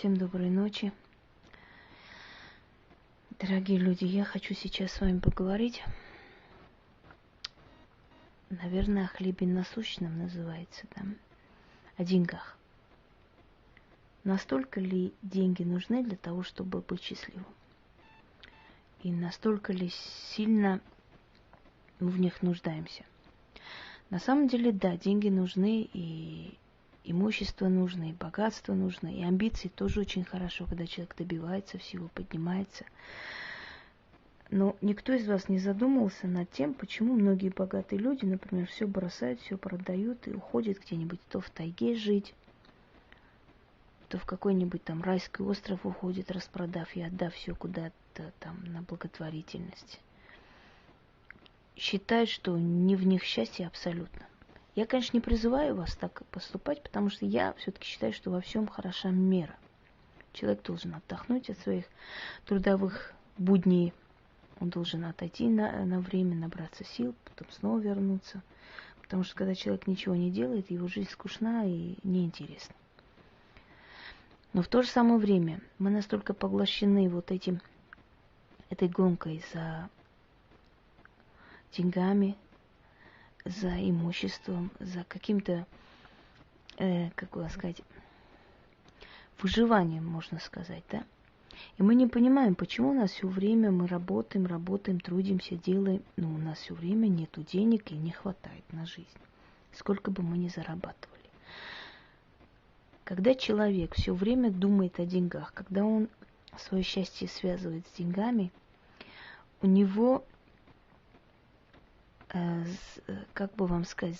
Всем доброй ночи. Дорогие люди, я хочу сейчас с вами поговорить, наверное, о хлебе насущном называется, да? О деньгах. Настолько ли деньги нужны для того, чтобы быть счастливым? И настолько ли сильно мы в них нуждаемся? На самом деле, да, деньги нужны, и имущество нужно, и богатство нужно, и амбиции тоже очень хорошо, когда человек добивается всего, поднимается. Но никто из вас не задумывался над тем, почему многие богатые люди, например, все бросают, все продают и уходят где-нибудь то в тайге жить, то в какой-нибудь там райский остров уходит, распродав и отдав все куда-то там на благотворительность. Считают, что не в них счастье абсолютно. Я, конечно, не призываю вас так поступать, потому что я все-таки считаю, что во всем хороша мера. Человек должен отдохнуть от своих трудовых будней, он должен отойти на время, набраться сил, потом снова вернуться. Потому что когда человек ничего не делает, его жизнь скучна и неинтересна. Но в то же самое время мы настолько поглощены этой гонкой за деньгами, за имуществом, за каким-то, выживанием, можно сказать, да? И мы не понимаем, почему у нас все время мы работаем, трудимся, делаем, но у нас все время нету денег и не хватает на жизнь, сколько бы мы ни зарабатывали. Когда человек все время думает о деньгах, когда он свое счастье связывает с деньгами, у него,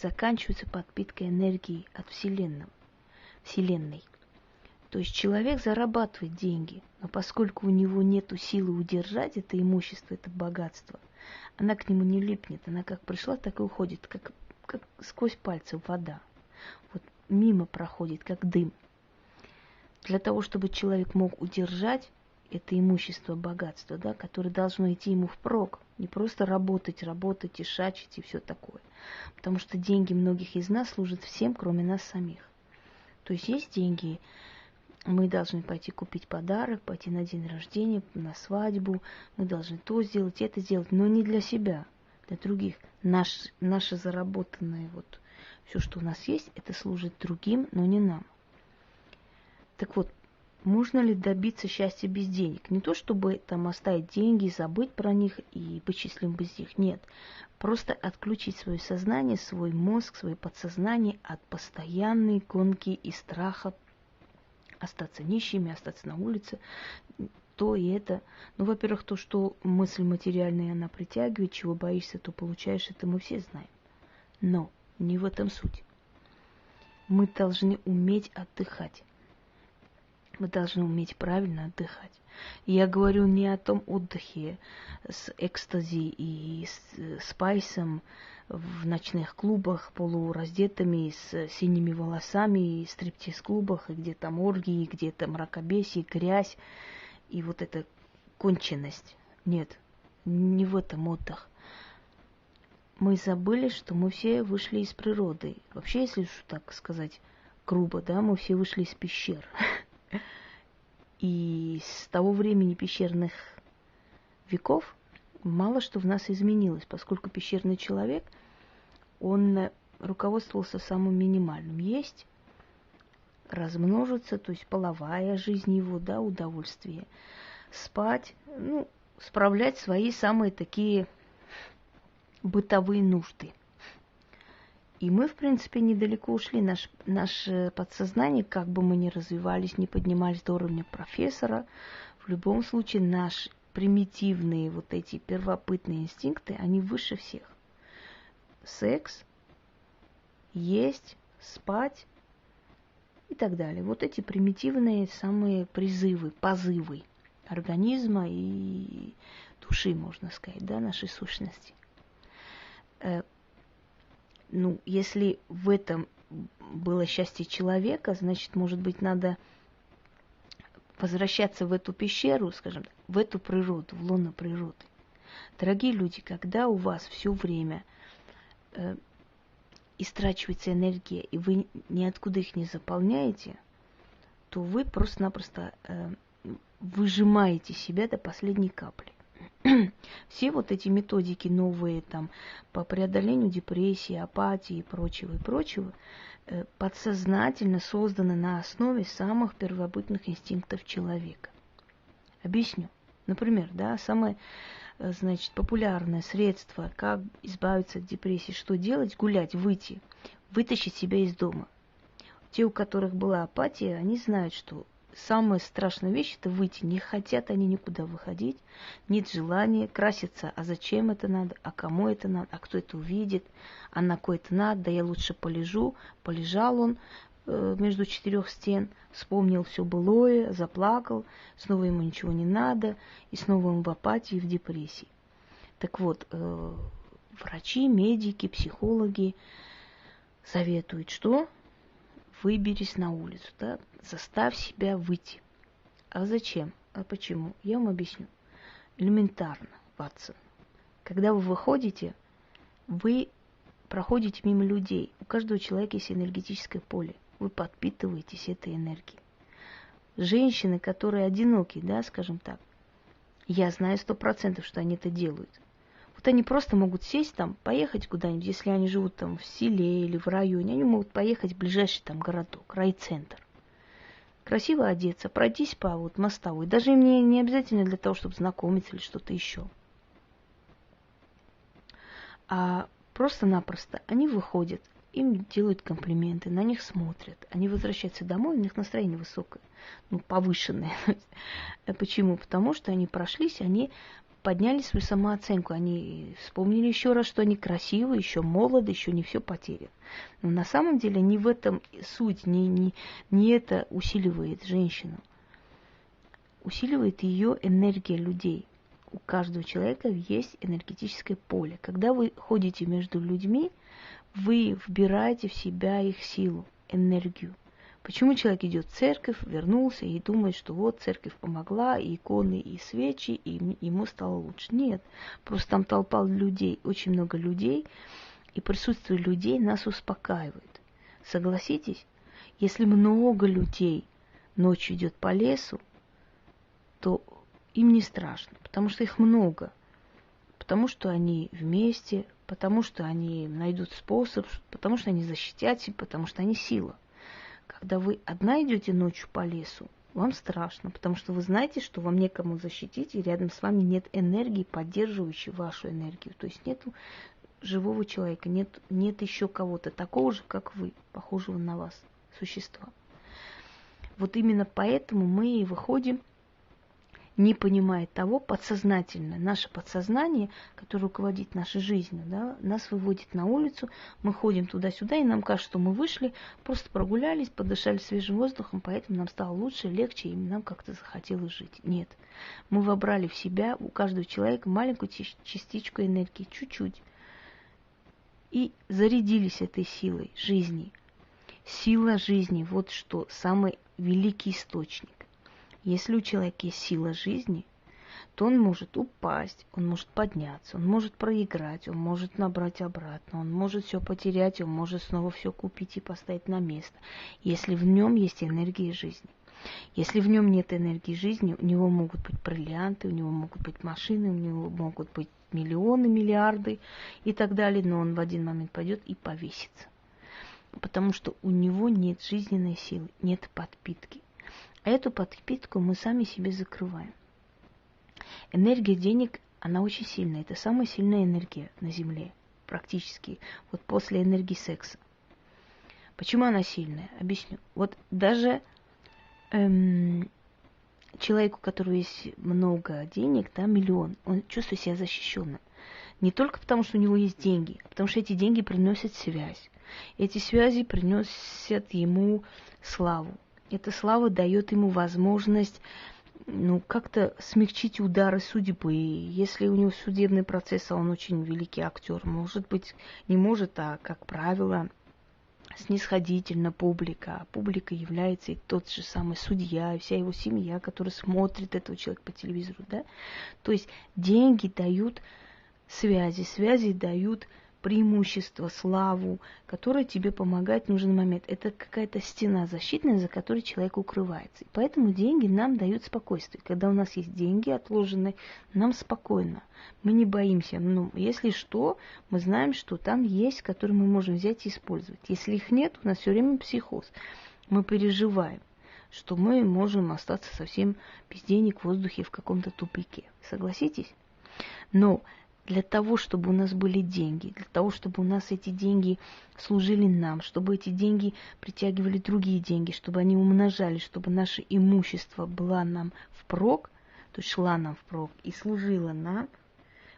заканчивается подпитка энергии от Вселенной. То есть человек зарабатывает деньги, но поскольку у него нет силы удержать это имущество, это богатство, она к нему не липнет, она как пришла, так и уходит, как сквозь пальцы вода. Вот мимо проходит, как дым. Для того, чтобы человек мог удержать это имущество, богатство, да, которое должно идти ему впрок, не просто работать и шачить и все такое. Потому что деньги многих из нас служат всем, кроме нас самих. То есть деньги, мы должны пойти купить подарок, пойти на день рождения, на свадьбу, мы должны то сделать, это сделать, но не для себя, для других. Наше заработанное, все, что у нас есть, это служит другим, но не нам. Так вот, можно ли добиться счастья без денег? Не то, чтобы там оставить деньги, забыть про них и быть счастливым без них. Нет. Просто отключить свое сознание, свой мозг, свое подсознание от постоянной гонки и страха остаться нищими, остаться на улице, то и это. Ну, во-первых, то, что мысль материальная, она притягивает, чего боишься, то получаешь, это мы все знаем. Но не в этом суть. Мы должны уметь отдыхать. Мы должны уметь правильно отдыхать. И я говорю не о том отдыхе с экстази и с спайсом в ночных клубах, полураздетыми, с синими волосами, и стриптиз-клубах, и где там оргии, где там мракобесие, грязь, и вот эта конченность. Нет, не в этом отдых. Мы забыли, что мы все вышли из природы. Вообще, если так сказать грубо, да, мы все вышли из пещер. И с того времени пещерных веков мало что в нас изменилось, поскольку пещерный человек, он руководствовался самым минимальным. Есть, размножиться, то есть половая жизнь его, да, удовольствие. Спать, справлять свои самые такие бытовые нужды. И мы, в принципе, недалеко ушли. Наше подсознание, как бы мы ни развивались, не поднимались до уровня профессора, в любом случае наши примитивные эти первобытные инстинкты, они выше всех. Секс, есть, спать и так далее. Вот эти примитивные самые позывы организма и души, можно сказать, да, нашей сущности. Если в этом было счастье человека, значит, может быть, надо возвращаться в эту пещеру, скажем так, в эту природу, в лоно природы. Дорогие люди, когда у вас все время истрачивается энергия, и вы ниоткуда их не заполняете, то вы просто-напросто выжимаете себя до последней капли. Все вот эти методики новые там по преодолению депрессии, апатии и прочего, подсознательно созданы на основе самых первобытных инстинктов человека. Объясню. Например, да, самое, значит, популярное средство, как избавиться от депрессии, что делать? Гулять, выйти, вытащить себя из дома. Те, у которых была апатия, они знают, что самая страшная вещь – это выйти. Не хотят они никуда выходить, нет желания краситься. А зачем это надо? А кому это надо? А кто это увидит? А на кой это надо? Да я лучше полежу. Полежал он между четырех стен, вспомнил все былое, заплакал, снова ему ничего не надо, и снова он в апатии, в депрессии. Так вот, врачи, медики, психологи советуют, что? Выберись на улицу, да? Заставь себя выйти. А зачем? А почему? Я вам объясню. Элементарно, Ватсон. Когда вы выходите, вы проходите мимо людей. У каждого человека есть энергетическое поле. Вы подпитываетесь этой энергией. Женщины, которые одиноки, да, скажем так, я знаю 100%, что они это делают. Вот они просто могут сесть там, поехать куда-нибудь, если они живут там в селе или в районе, они могут поехать в ближайший там городок, райцентр. Красиво одеться, пройтись по вот мостовой. Даже им не обязательно для того, чтобы знакомиться или что-то еще. А просто-напросто они выходят, им делают комплименты, на них смотрят. Они возвращаются домой, у них настроение высокое, повышенное. Почему? Потому что они прошлись, они подняли свою самооценку, они вспомнили еще раз, что они красивы, еще молоды, еще не все потеряно. Но на самом деле не в этом суть, не это усиливает женщину. Усиливает ее энергия людей. У каждого человека есть энергетическое поле. Когда вы ходите между людьми, вы вбираете в себя их силу, энергию. Почему человек идет в церковь, вернулся и думает, что вот церковь помогла, и иконы, и свечи, и ему стало лучше? Нет, просто там толпа людей, очень много людей, и присутствие людей нас успокаивает. Согласитесь, если много людей ночью идет по лесу, то им не страшно, потому что их много, потому что они вместе, потому что они найдут способ, потому что они защитят себя, потому что они сила. Когда вы одна идете ночью по лесу, вам страшно, потому что вы знаете, что вам некому защитить, и рядом с вами нет энергии, поддерживающей вашу энергию. То есть нет живого человека, нет еще кого-то такого же, как вы, похожего на вас существа. Вот именно поэтому мы и выходим, не понимая того, подсознательно, наше подсознание, которое руководит нашей жизнью, да, нас выводит на улицу, мы ходим туда-сюда, и нам кажется, что мы вышли, просто прогулялись, подышали свежим воздухом, поэтому нам стало лучше, легче, и нам как-то захотелось жить. Нет, мы вобрали в себя, у каждого человека, маленькую частичку энергии, чуть-чуть, и зарядились этой силой жизни. Сила жизни, вот что, самый великий источник. Если у человека есть сила жизни, то он может упасть, он может подняться, он может проиграть, он может набрать обратно, он может все потерять, он может снова все купить и поставить на место, если в нем есть энергия жизни. Если в нем нет энергии жизни, у него могут быть бриллианты, у него могут быть машины, у него могут быть миллионы, миллиарды и так далее, но он в один момент пойдет и повесится. Потому что у него нет жизненной силы, нет подпитки. А эту подпитку мы сами себе закрываем. Энергия денег, она очень сильная. Это самая сильная энергия на Земле, практически. Вот после энергии секса. Почему она сильная? Объясню. Вот даже человеку, у которого есть много денег, да, миллион, он чувствует себя защищенным. Не только потому, что у него есть деньги, а потому что эти деньги приносят связь. Эти связи приносят ему славу. Эта слава дает ему возможность как-то смягчить удары судьбы. Если у него судебный процесс, а он очень великий актер, может быть, не может, а, как правило, снисходительно публика. А публика является и тот же самый судья, и вся его семья, которая смотрит этого человека по телевизору. Да? То есть деньги дают связи, связи дают преимущество, славу, которая тебе помогает в нужный момент. Это какая-то стена защитная, за которой человек укрывается. И поэтому деньги нам дают спокойствие. Когда у нас есть деньги отложенные, нам спокойно. Мы не боимся. Ну, если что, мы знаем, что там есть, которые мы можем взять и использовать. Если их нет, у нас все время психоз. Мы переживаем, что мы можем остаться совсем без денег в воздухе в каком-то тупике. Согласитесь? Но для того, чтобы у нас были деньги, для того, чтобы у нас эти деньги служили нам, чтобы эти деньги притягивали другие деньги, чтобы они умножались, чтобы наше имущество было нам впрок, то есть шла нам впрок и служила нам,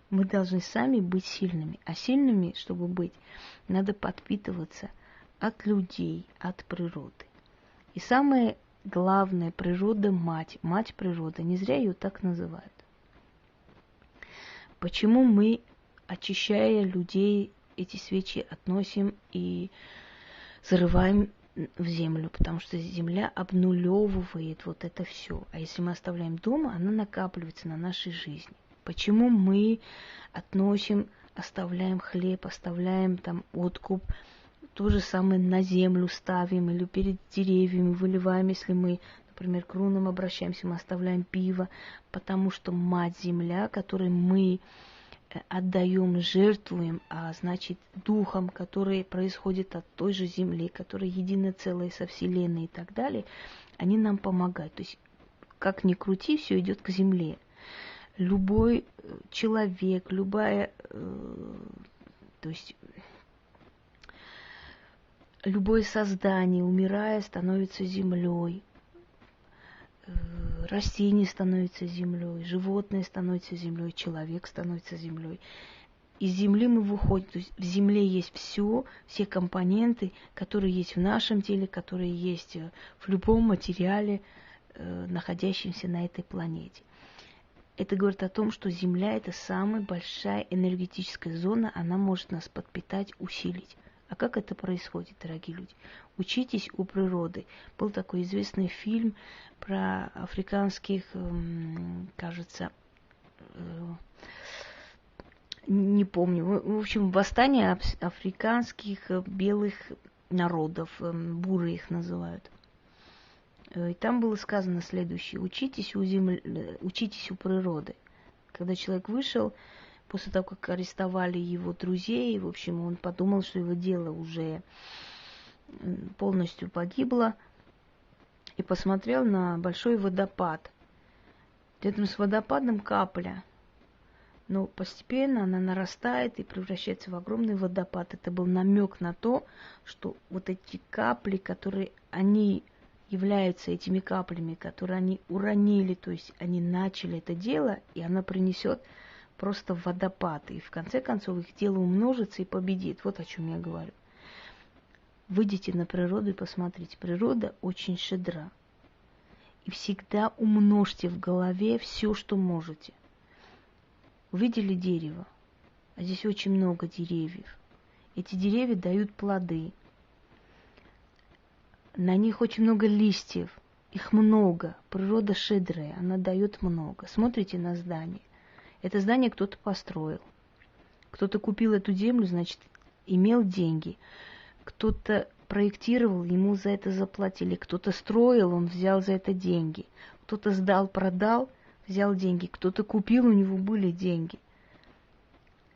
мы должны сами быть сильными. А сильными, чтобы быть, надо подпитываться от людей, от природы. И самое главное, природа мать, мать природа, не зря ее так называют. Почему мы, очищая людей, эти свечи относим и зарываем в землю? Потому что земля обнулевывает вот это все. А если мы оставляем дома, она накапливается на нашей жизни. Почему мы относим, оставляем хлеб, оставляем там откуп, то же самое на землю ставим или перед деревьями выливаем, если мы, например, к рунам обращаемся, мы оставляем пиво, потому что мать земля, которой мы отдаем, жертвуем, а значит духом, который происходит от той же земли, которая едино целое со Вселенной и так далее, они нам помогают. То есть, как ни крути, все идет к земле. Любой человек, любая, то есть любое создание, умирая, становится землей. Растение становится землей, животное становится землей, человек становится землей. Из земли мы выходим, то есть в земле есть все компоненты, которые есть в нашем теле, которые есть в любом материале, находящемся на этой планете. Это говорит о том, что Земля – это самая большая энергетическая зона, она может нас подпитать, усилить. А как это происходит, дорогие люди? Учитесь у природы. Был такой известный фильм про африканских, кажется, не помню, в общем, восстание африканских белых народов, буры их называют. И там было сказано следующее: учитесь у земли, учитесь у природы. Когда человек вышел, после того, как арестовали его друзей, в общем, он подумал, что его дело уже полностью погибло, и посмотрел на большой водопад. Рядом с водопадом капля, но постепенно она нарастает и превращается в огромный водопад. Это был намек на то, что вот эти капли, которые они являются этими каплями, которые они уронили, то есть они начали это дело, и она принесет просто водопад. И в конце концов их дело умножится и победит. Вот о чем я говорю. Выйдите на природу и посмотрите. Природа очень щедра. И всегда умножьте в голове все, что можете. Увидели дерево, а здесь очень много деревьев. Эти деревья дают плоды. На них очень много листьев. Их много. Природа щедрая, она дает много. Смотрите на здание. Это здание кто-то построил. Кто-то купил эту землю, значит, имел деньги. Кто-то проектировал, ему за это заплатили. Кто-то строил, он взял за это деньги. Кто-то сдал, продал, взял деньги. Кто-то купил, у него были деньги.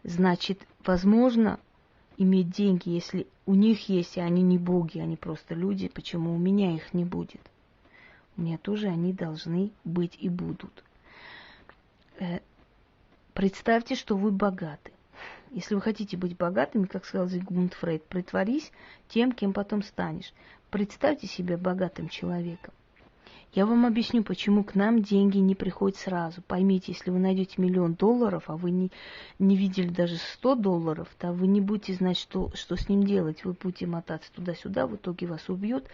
Значит, возможно иметь деньги, если у них есть, и они не боги, они просто люди. Почему у меня их не будет? У меня тоже они должны быть и будут. Представьте, что вы богаты. Если вы хотите быть богатыми, как сказал Зигмунд Фрейд, притворись тем, кем потом станешь. Представьте себя богатым человеком. Я вам объясню, почему к нам деньги не приходят сразу. Поймите, если вы найдете $1 000 000, а вы не видели даже $100, то вы не будете знать, что с ним делать. Вы будете мотаться туда-сюда, в итоге вас убьют,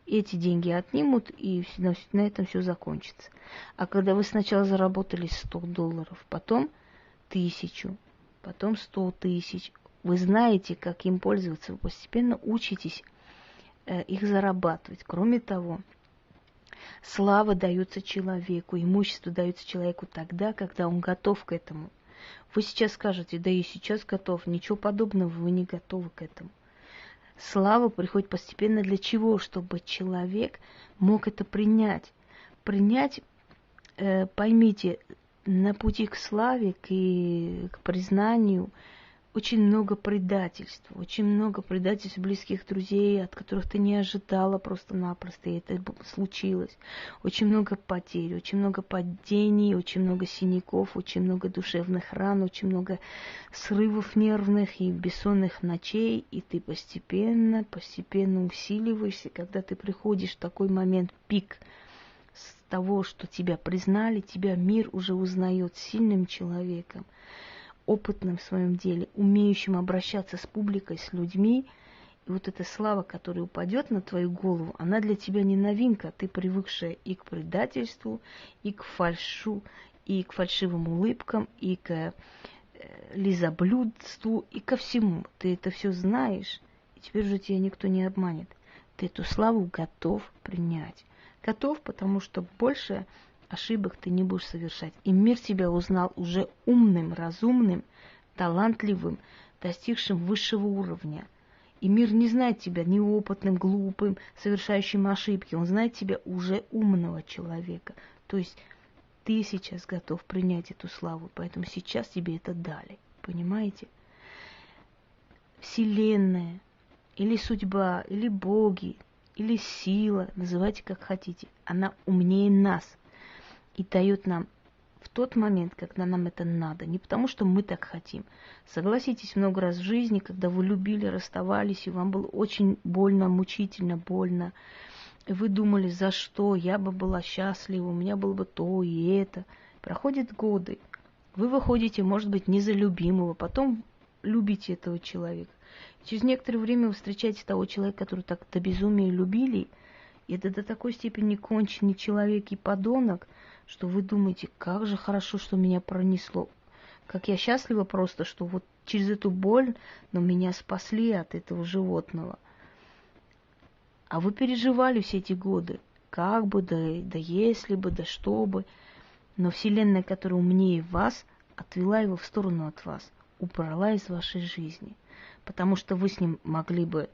эти деньги отнимут, и на этом все закончится. А когда вы сначала заработали $100, потом 1000, потом 100 000, вы знаете, как им пользоваться, вы постепенно учитесь их зарабатывать. Кроме того, слава дается человеку, имущество дается человеку тогда, когда он готов к этому. Вы сейчас скажете, да и сейчас готов. Ничего подобного, вы не готовы к этому. Слава приходит постепенно для чего? Чтобы человек мог это принять. Принять, поймите, на пути к славе, к признанию очень много предательства. Очень много предательств близких друзей, от которых ты не ожидала просто-напросто, и это случилось. Очень много потерь, очень много падений, очень много синяков, очень много душевных ран, очень много срывов нервных и бессонных ночей, и ты постепенно усиливаешься, когда ты приходишь в такой момент, пик, с того, что тебя признали, тебя мир уже узнает сильным человеком, опытным в своем деле, умеющим обращаться с публикой, с людьми. И вот эта слава, которая упадет на твою голову, она для тебя не новинка. Ты привыкшая и к предательству, и к фальшу, и к фальшивым улыбкам, и к лизоблюдству, и ко всему. Ты это все знаешь, и теперь уже тебя никто не обманет. Ты эту славу готов принять. Готов, потому что больше ошибок ты не будешь совершать. И мир тебя узнал уже умным, разумным, талантливым, достигшим высшего уровня. И мир не знает тебя неопытным, глупым, совершающим ошибки. Он знает тебя уже умного человека. То есть ты сейчас готов принять эту славу, поэтому сейчас тебе это дали. Понимаете? Вселенная, или судьба, или боги, или сила, называйте как хотите, она умнее нас и дает нам в тот момент, когда нам это надо. Не потому, что мы так хотим. Согласитесь, много раз в жизни, когда вы любили, расставались, и вам было очень больно, мучительно больно, и вы думали, за что, я бы была счастлива, у меня было бы то и это. Проходят годы, вы выходите, может быть, не за любимого, потом любите этого человека. Через некоторое время вы встречаете того человека, который так до безумия любили, и это до такой степени конченый человек и подонок, что вы думаете, как же хорошо, что меня пронесло. Как я счастлива просто, что вот через эту боль, но меня спасли от этого животного. А вы переживали все эти годы. Как бы, да если бы, да что бы. Но Вселенная, которая умнее вас, отвела его в сторону от вас, убрала из вашей жизни. Потому что вы с ним могли бы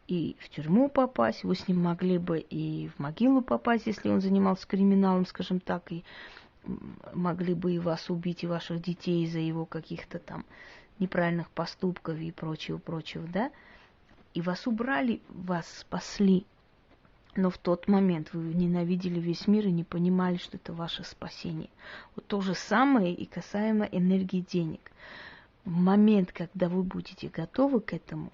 и в тюрьму попасть, вы с ним могли бы и в могилу попасть, если он занимался криминалом, скажем так, и могли бы и вас убить, и ваших детей из-за его каких-то там неправильных поступков и прочего, да? И вас убрали, вас спасли. Но в тот момент вы ненавидели весь мир и не понимали, что это ваше спасение. Вот то же самое и касаемо энергии денег. В момент, когда вы будете готовы к этому,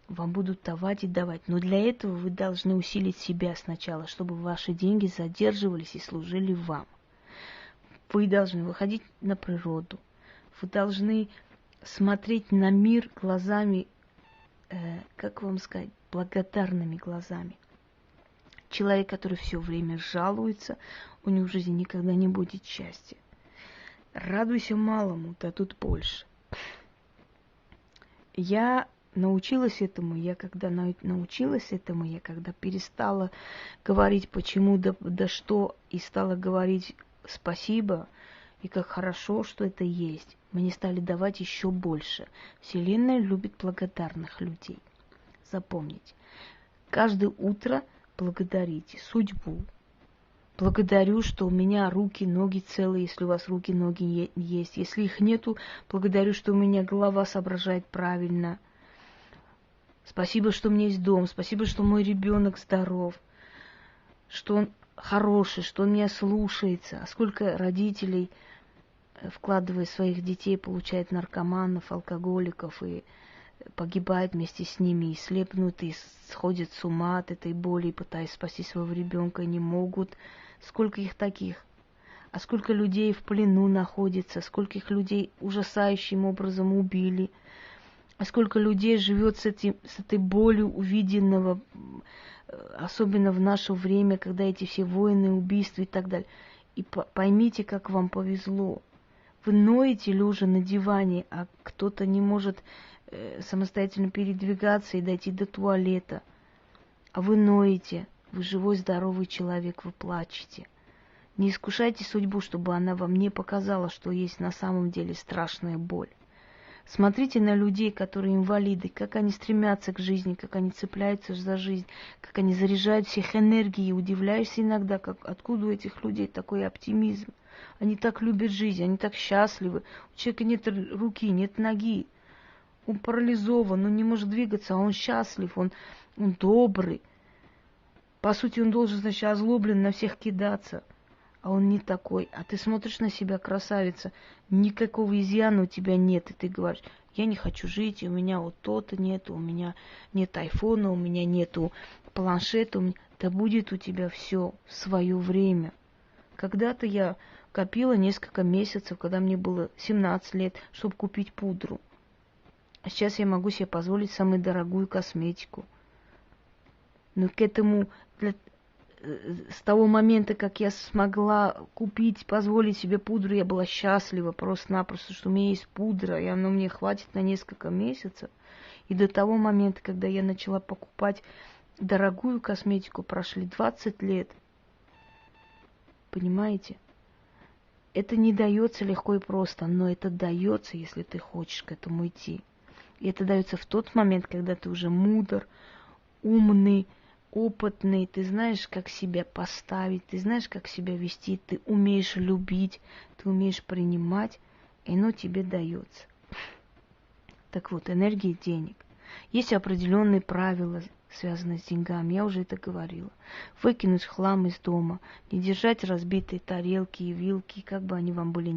вам будут давать и давать. Но для этого вы должны усилить себя сначала, чтобы ваши деньги задерживались и служили вам. Вы должны выходить на природу. Вы должны смотреть на мир глазами, как вам сказать, благодарными глазами. Человек, который все время жалуется, у него в жизни никогда не будет счастья. Радуйся малому, дадут больше. Я научилась этому, я когда перестала говорить почему, да что, и стала говорить спасибо, и как хорошо, что это есть, мне стали давать еще больше. Вселенная любит благодарных людей. Запомните, каждое утро благодарите судьбу. Благодарю, что у меня руки, ноги целые, если у вас руки, ноги есть. Если их нету, благодарю, что у меня голова соображает правильно. Спасибо, что у меня есть дом. Спасибо, что мой ребенок здоров. Что он хороший, что он меня слушается. А сколько родителей, вкладывая своих детей, получает наркоманов, алкоголиков и погибает вместе с ними, и слепнут, и сходят с ума от этой боли, и пытаясь спасти своего ребенка, не могут. Сколько их таких? А сколько людей в плену находится, скольких людей ужасающим образом убили, а сколько людей живет с этой болью увиденного, особенно в наше время, когда эти все войны, убийства и так далее. И поймите, как вам повезло. Вы ноете лежа на диване, а кто-то не может самостоятельно передвигаться и дойти до туалета. А вы ноете, вы живой, здоровый человек, вы плачете. Не искушайте судьбу, чтобы она вам не показала, что есть на самом деле страшная боль. Смотрите на людей, которые инвалиды, как они стремятся к жизни, как они цепляются за жизнь, как они заряжают всех энергией. Удивляешься иногда, откуда у этих людей такой оптимизм. Они так любят жизнь, они так счастливы. У человека нет руки, нет ноги. Он парализован, он не может двигаться, а он счастлив, он добрый. По сути, он должен, значит, озлоблен на всех кидаться. А он не такой. А ты смотришь на себя, красавица, никакого изъяна у тебя нет. И ты говоришь, я не хочу жить, у меня вот то-то нет, у меня нет айфона, у меня нету планшета. Да будет у тебя все в свое время. Когда-то я копила несколько месяцев, когда мне было 17 лет, чтобы купить пудру. А сейчас я могу себе позволить самую дорогую косметику. Но к этому... С того момента, как я смогла купить, позволить себе пудру, я была счастлива просто-напросто, что у меня есть пудра, и она мне хватит на несколько месяцев. И до того момента, когда я начала покупать дорогую косметику, прошли 20 лет. Понимаете? Это не дается легко и просто, но это дается, если ты хочешь к этому идти. И это дается в тот момент, когда ты уже мудр, умный, опытный, ты знаешь, как себя поставить, ты знаешь, как себя вести, ты умеешь любить, ты умеешь принимать, и оно тебе дается. Так вот, энергия денег. Есть определенные правила, связанные с деньгами, я уже это говорила. Выкинуть хлам из дома, не держать разбитые тарелки и вилки, как бы они вам были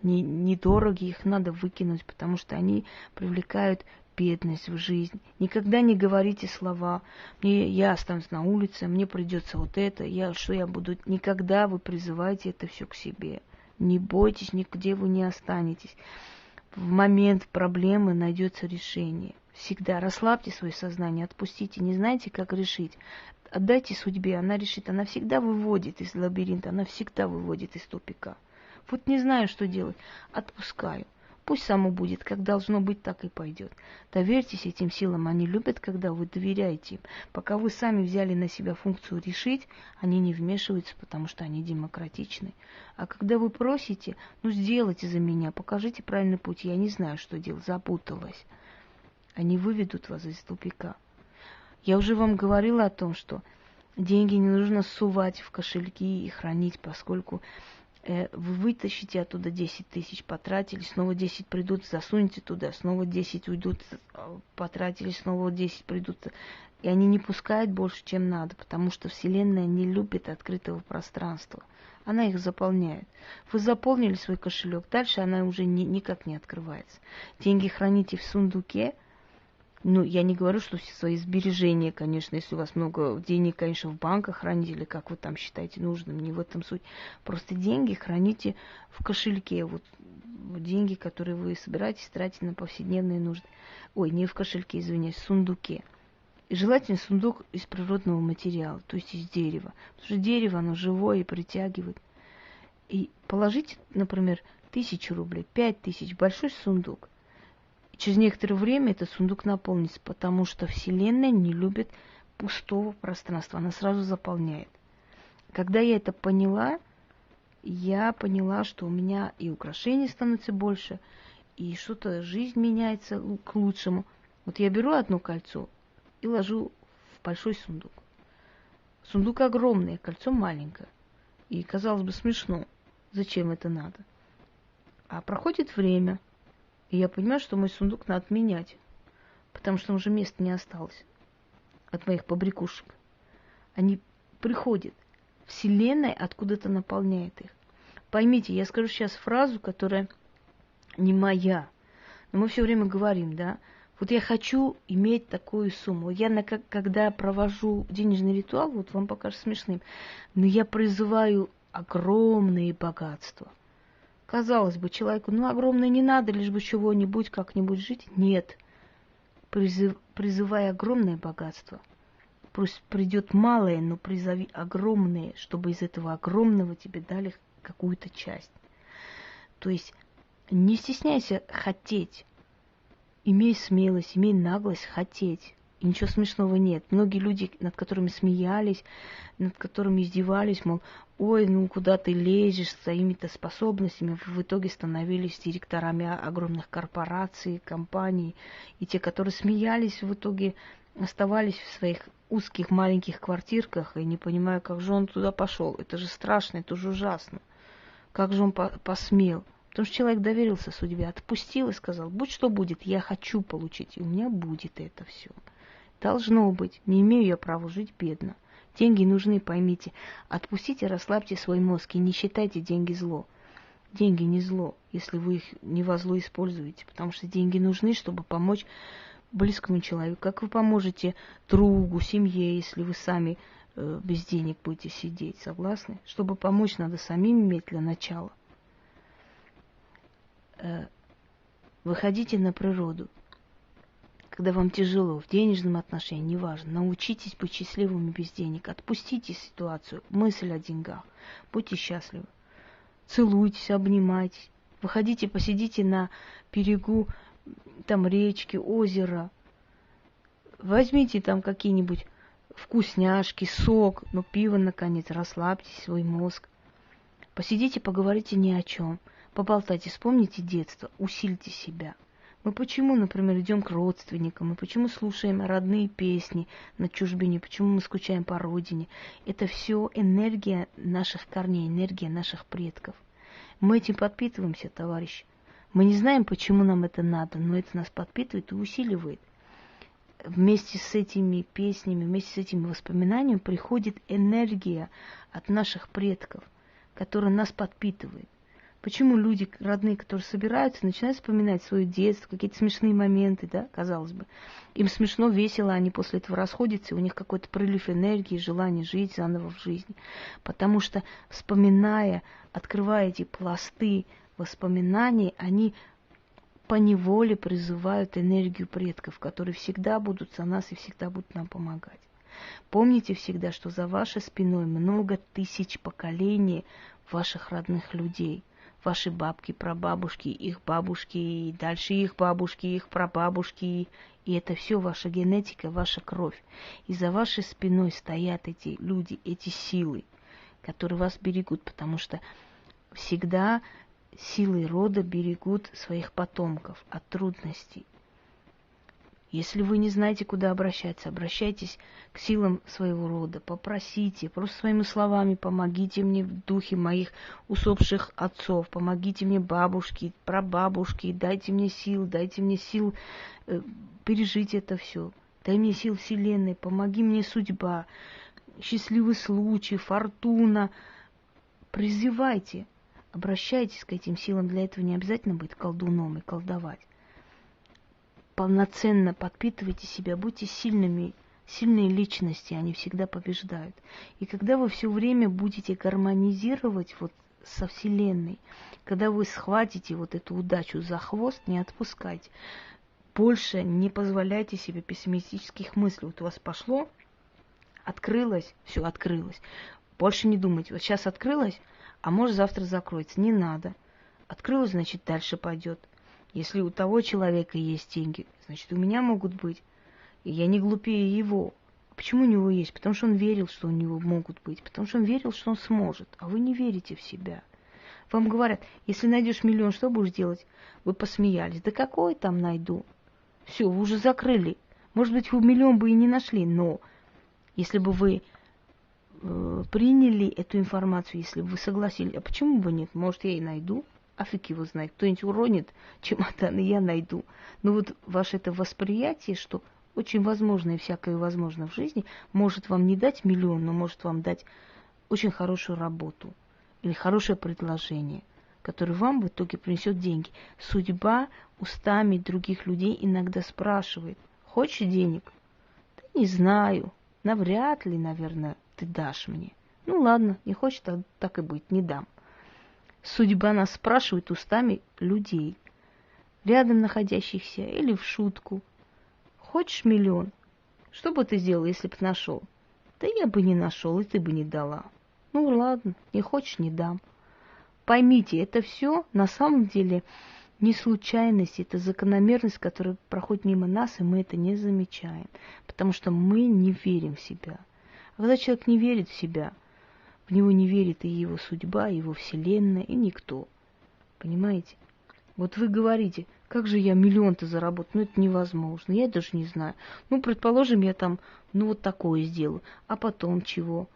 недороги, их надо выкинуть, потому что они привлекают бедность в жизнь. Никогда не говорите слова я останусь на улице, мне придется вот это, что я буду. Никогда вы призываете это все к себе. Не бойтесь, нигде вы не останетесь. В момент проблемы найдется решение. Всегда расслабьте свое сознание, отпустите, не знаете, как решить. Отдайте судьбе, она решит, она всегда выводит из лабиринта, она всегда выводит из тупика. Вот не знаю, что делать, отпускаю. Пусть само будет, как должно быть, так и пойдет. Доверьтесь этим силам, они любят, когда вы доверяете им. Пока вы сами взяли на себя функцию решить, они не вмешиваются, потому что они демократичны. А когда вы просите, сделайте за меня, покажите правильный путь, я не знаю, что делать, запуталась. Они выведут вас из тупика. Я уже вам говорила о том, что деньги не нужно сувать в кошельки и хранить, поскольку вы вытащите оттуда 10 тысяч, потратили, снова 10 придут, засунете туда, снова 10 уйдут, потратили, снова 10 придут. И они не пускают больше, чем надо, потому что Вселенная не любит открытого пространства. Она их заполняет. Вы заполнили свой кошелек, дальше она уже никак не открывается. Деньги храните в сундуке. Я не говорю, что все свои сбережения, конечно, если у вас много денег, конечно, в банках храните, или как вы там считаете нужным, не в этом суть. Просто деньги храните в кошельке, вот деньги, которые вы собираетесь тратить на повседневные нужды. Ой, не в кошельке, извиняюсь, в сундуке. И желательно сундук из природного материала, то есть из дерева. Потому что дерево, оно живое и притягивает. И положите, например, 1000 рублей, 5000, большой сундук. Через некоторое время этот сундук наполнится, потому что Вселенная не любит пустого пространства, она сразу заполняет. Когда я это поняла, я поняла, что у меня и украшений становится больше, и что-то жизнь меняется к лучшему. Вот я беру одно кольцо и ложу в большой сундук. Сундук огромный, а кольцо маленькое. И, казалось бы, смешно. Зачем это надо? А проходит время, и я понимаю, что мой сундук надо менять, потому что уже места не осталось от моих побрякушек. Они приходят. Вселенная откуда-то наполняет их. Поймите, я скажу сейчас фразу, которая не моя, но мы все время говорим, да, вот я хочу иметь такую сумму. Я, когда провожу денежный ритуал, вот вам покажется смешным, но я призываю огромные богатства. Казалось бы, человеку, огромное не надо, лишь бы чего-нибудь, как-нибудь жить. Нет. Призывай огромное богатство. Пусть придет малое, но призови огромное, чтобы из этого огромного тебе дали какую-то часть. То есть не стесняйся хотеть. Имей смелость, имей наглость хотеть. И ничего смешного нет. Многие люди, над которыми смеялись, над которыми издевались, мол, ой, ну куда ты лезешь с своими-то способностями, в итоге становились директорами огромных корпораций, компаний. И те, которые смеялись, в итоге оставались в своих узких маленьких квартирках и не понимаю, как же он туда пошел. Это же страшно, это же ужасно. Как же он посмел? Потому что человек доверился судьбе, отпустил и сказал, будь что будет, я хочу получить, и у меня будет это все. Должно быть. Не имею я права жить бедно. Деньги нужны, поймите. Отпустите, расслабьте свой мозг и не считайте деньги зло. Деньги не зло, если вы их не во зло используете, потому что деньги нужны, чтобы помочь близкому человеку. Как вы поможете другу, семье, если вы сами без денег будете сидеть, согласны? Чтобы помочь, надо самим иметь для начала. Выходите на природу. Когда вам тяжело в денежном отношении, неважно, научитесь быть счастливыми без денег. Отпустите ситуацию, мысль о деньгах. Будьте счастливы. Целуйтесь, обнимайтесь. Выходите, посидите на берегу там речки, озера. Возьмите там какие-нибудь вкусняшки, сок, ну пиво, наконец, расслабьте свой мозг. Посидите, поговорите ни о чем. Поболтайте, вспомните детство, усильте себя. Мы почему, например, идем к родственникам, мы почему слушаем родные песни на чужбине, почему мы скучаем по родине. Это все энергия наших корней, энергия наших предков. Мы этим подпитываемся, товарищи. Мы не знаем, почему нам это надо, но это нас подпитывает и усиливает. Вместе с этими песнями, вместе с этими воспоминаниями приходит энергия от наших предков, которая нас подпитывает. Почему люди родные, которые собираются, начинают вспоминать свое детство, какие-то смешные моменты, да, казалось бы. Им смешно, весело, они после этого расходятся, и у них какой-то прилив энергии, желание жить заново в жизни. Потому что, вспоминая, открывая эти пласты воспоминаний, они поневоле призывают энергию предков, которые всегда будут за нас и всегда будут нам помогать. Помните всегда, что за вашей спиной много тысяч поколений ваших родных людей. Ваши бабки, прабабушки, их бабушки, и дальше их бабушки, их прабабушки. И это все ваша генетика, ваша кровь. И за вашей спиной стоят эти люди, эти силы, которые вас берегут, потому что всегда силы рода берегут своих потомков от трудностей. Если вы не знаете, куда обращаться, обращайтесь к силам своего рода, попросите, просто своими словами помогите мне в духе моих усопших отцов, помогите мне бабушки, прабабушки, дайте мне сил пережить это все. Дай мне сил Вселенной, помоги мне судьба, счастливый случай, фортуна. Призывайте, обращайтесь к этим силам, для этого не обязательно быть колдуном и колдовать. Полноценно подпитывайте себя, будьте сильными, сильные личности, они всегда побеждают. И когда вы все время будете гармонизировать вот со Вселенной, когда вы схватите вот эту удачу за хвост, не отпускайте. Больше не позволяйте себе пессимистических мыслей. Вот у вас пошло, открылось, все открылось. Больше не думайте, вот сейчас открылось, а может завтра закроется. Не надо. Открылось, значит, дальше пойдет. Если у того человека есть деньги, значит, у меня могут быть. И я не глупее его. Почему у него есть? Потому что он верил, что у него могут быть. Потому что он верил, что он сможет. А вы не верите в себя. Вам говорят, если найдешь миллион, что будешь делать? Вы посмеялись. Да какой там найду? Все, вы уже закрыли. Может быть, вы миллион бы и не нашли, но если бы вы приняли эту информацию, если бы вы согласились, а почему бы нет? Может, я и найду? А фиг его знает, кто-нибудь уронит чемодан, и я найду. Но вот ваше это восприятие, что очень возможно и всякое возможно в жизни, может вам не дать миллион, но может вам дать очень хорошую работу или хорошее предложение, которое вам в итоге принесет деньги. Судьба устами других людей иногда спрашивает, хочешь денег? Да не знаю, навряд ли, наверное, ты дашь мне. Ну ладно, не хочешь, так и быть, не дам. Судьба нас спрашивает устами людей, рядом находящихся или в шутку. Хочешь миллион? Что бы ты сделал, если бы нашел? Да я бы не нашел, и ты бы не дала. Ну ладно, не хочешь, не дам. Поймите, это все на самом деле не случайность, это закономерность, которая проходит мимо нас, и мы это не замечаем, потому что мы не верим в себя. А когда человек не верит в себя, в него не верит и его судьба, и его вселенная, и никто. Понимаете? Вот вы говорите, как же я миллион-то заработаю? Ну, это невозможно, я даже не знаю. Ну, предположим, я там, ну, вот такое сделаю. А потом чего?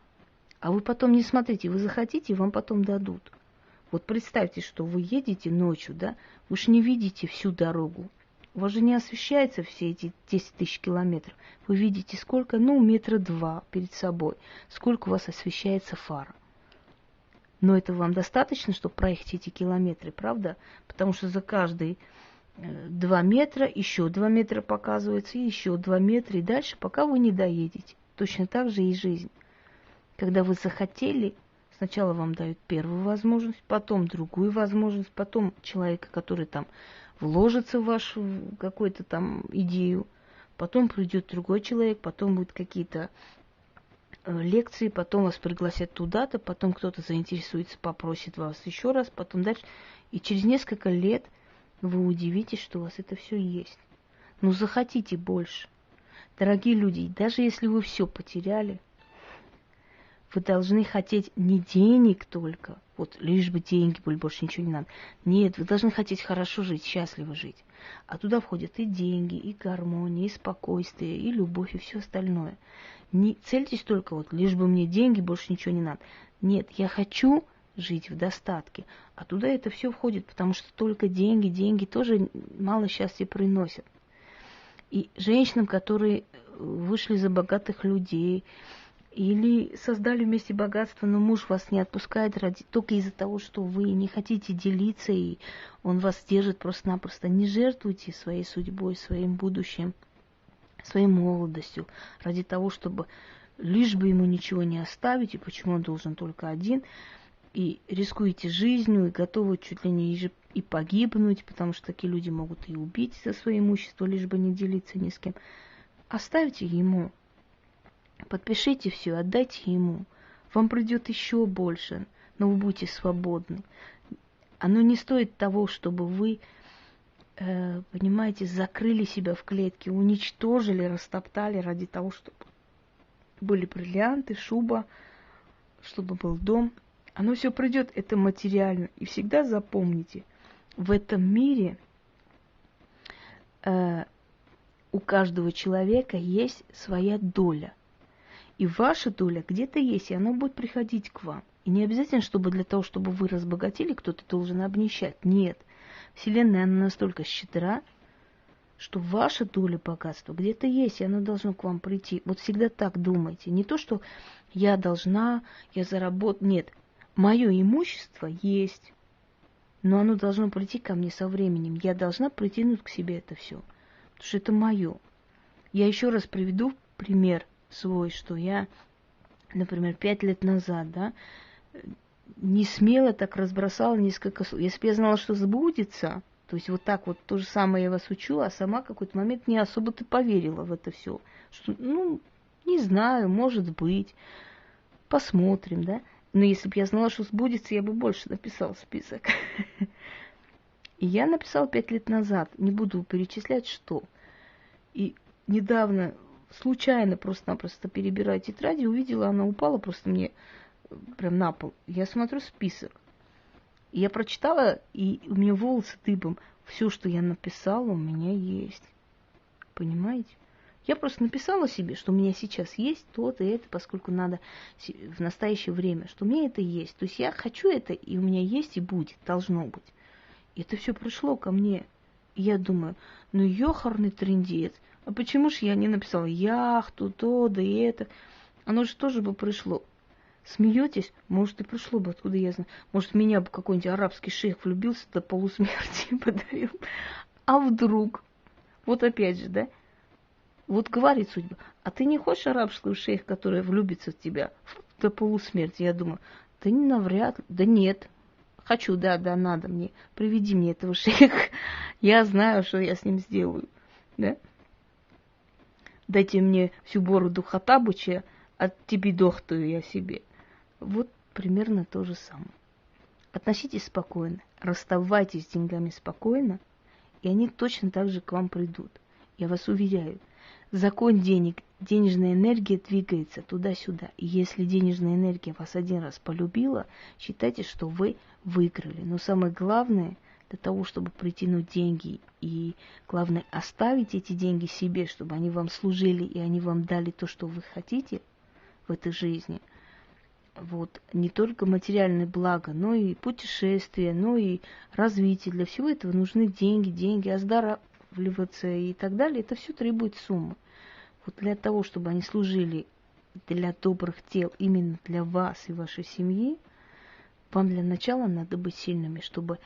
А вы потом не смотрите, вы захотите, вам потом дадут. Вот представьте, что вы едете ночью, да, вы же не видите всю дорогу. У вас же не освещаются все эти 10 тысяч километров. Вы видите сколько? Ну, 2 метра перед собой. Сколько у вас освещается фара. Но это вам достаточно, чтобы проехать эти километры, правда? Потому что за каждые 2 метра еще 2 метра показывается, и еще 2 метра, и дальше, пока вы не доедете. Точно так же и жизнь. Когда вы захотели, сначала вам дают первую возможность, потом другую возможность, потом человека, который там вложится в вашу какую-то там идею, потом придет другой человек, потом будут какие-то лекции, потом вас пригласят туда-то, потом кто-то заинтересуется, попросит вас еще раз, потом дальше. И через несколько лет вы удивитесь, что у вас это все есть. Но захотите больше. Дорогие люди, даже если вы все потеряли, вы должны хотеть не денег только, вот лишь бы деньги были, больше ничего не надо. Нет, вы должны хотеть хорошо жить, счастливо жить. А туда входят и деньги, и гармония, и спокойствие, и любовь, и все остальное. Не цельтесь только вот, лишь бы мне деньги, больше ничего не надо. Нет, я хочу жить в достатке. А туда это все входит, потому что только деньги тоже мало счастья приносят. И женщинам, которые вышли за богатых людей, или создали вместе богатство, но муж вас не отпускает только из-за того, что вы не хотите делиться, и он вас держит просто-напросто. Не жертвуйте своей судьбой, своим будущим, своей молодостью, ради того, чтобы лишь бы ему ничего не оставить, и почему он должен только один, и рискуете жизнью, и готовы чуть ли не и погибнуть, потому что такие люди могут и убить за свое имущество, лишь бы не делиться ни с кем. Оставьте ему. Подпишите все, отдайте ему. Вам придет еще больше, но вы будете свободны. Оно не стоит того, чтобы вы, понимаете, закрыли себя в клетке, уничтожили, растоптали ради того, чтобы были бриллианты, шуба, чтобы был дом. Оно все придет, это материально. И всегда запомните, в этом мире у каждого человека есть своя доля. И ваша доля где-то есть, и она будет приходить к вам. И не обязательно, чтобы для того, чтобы вы разбогатели, кто-то должен обнищать. Нет. Вселенная, она настолько щедра, что ваша доля богатства где-то есть, и она должна к вам прийти. Вот всегда так думайте. Не то, что я должна, я заработаю. Нет. Мое имущество есть, но оно должно прийти ко мне со временем. Я должна притянуть к себе это все. Потому что это мое. Я еще раз приведу пример свой, что я, например, 5 лет назад, да, не смело так разбросала несколько слов. Если бы я знала, что сбудется, то есть вот так вот то же самое я вас учу, а сама в какой-то момент не особо-то поверила в это все. Что, ну, не знаю, может быть, посмотрим, да. Но если бы я знала, что сбудется, я бы больше написала список. И я написала 5 лет назад, не буду перечислять, что. И недавно случайно просто-напросто перебирая тетради, увидела, она упала просто мне прям на пол. Я смотрю список. И я прочитала, и у меня волосы дыбом. Все, что я написала, у меня есть. Понимаете? Я просто написала себе, что у меня сейчас есть то-то и это, поскольку надо в настоящее время, что у меня это есть. То есть я хочу это, и у меня есть, и будет, должно быть. И это все пришло ко мне. И я думаю, ну ёхарный трындец. А почему же я не написала яхту, то, да и это? Оно же тоже бы пришло. Смеетесь? Может, и пришло бы, откуда я знаю. Может, меня бы какой-нибудь арабский шейх влюбился до полусмерти и подарил. А вдруг? Вот опять же, да? Вот говорит судьба. А ты не хочешь арабского шейха, который влюбится в тебя до полусмерти? Я думаю, да не навряд ли. Да нет. Хочу, да, надо мне. Приведи мне этого шейха. Я знаю, что я с ним сделаю. Да? Дайте мне всю бороду Хаттабыча, а тебе дохтую я себе. Вот примерно то же самое. Относитесь спокойно, расставайтесь с деньгами спокойно, и они точно так же к вам придут. Я вас уверяю. Закон денег, денежная энергия двигается туда-сюда. И если денежная энергия вас один раз полюбила, считайте, что вы выиграли. Но самое главное, для того, чтобы притянуть деньги, и главное оставить эти деньги себе, чтобы они вам служили, и они вам дали то, что вы хотите в этой жизни. Вот, не только материальные блага, но и путешествия, но и развитие. Для всего этого нужны деньги, оздоравливаться и так далее. Это все требует суммы. Вот для того, чтобы они служили для добрых дел именно для вас и вашей семьи, вам для начала надо быть сильными, чтобы,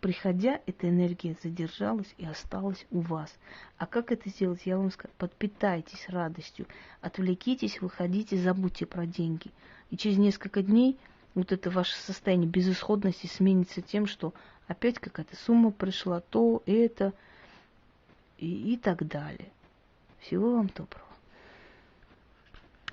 приходя, эта энергия задержалась и осталась у вас. А как это сделать, я вам скажу. Подпитайтесь радостью, отвлекитесь, выходите, забудьте про деньги. И через несколько дней вот это ваше состояние безысходности сменится тем, что опять какая-то сумма пришла, то, это и так далее. Всего вам доброго.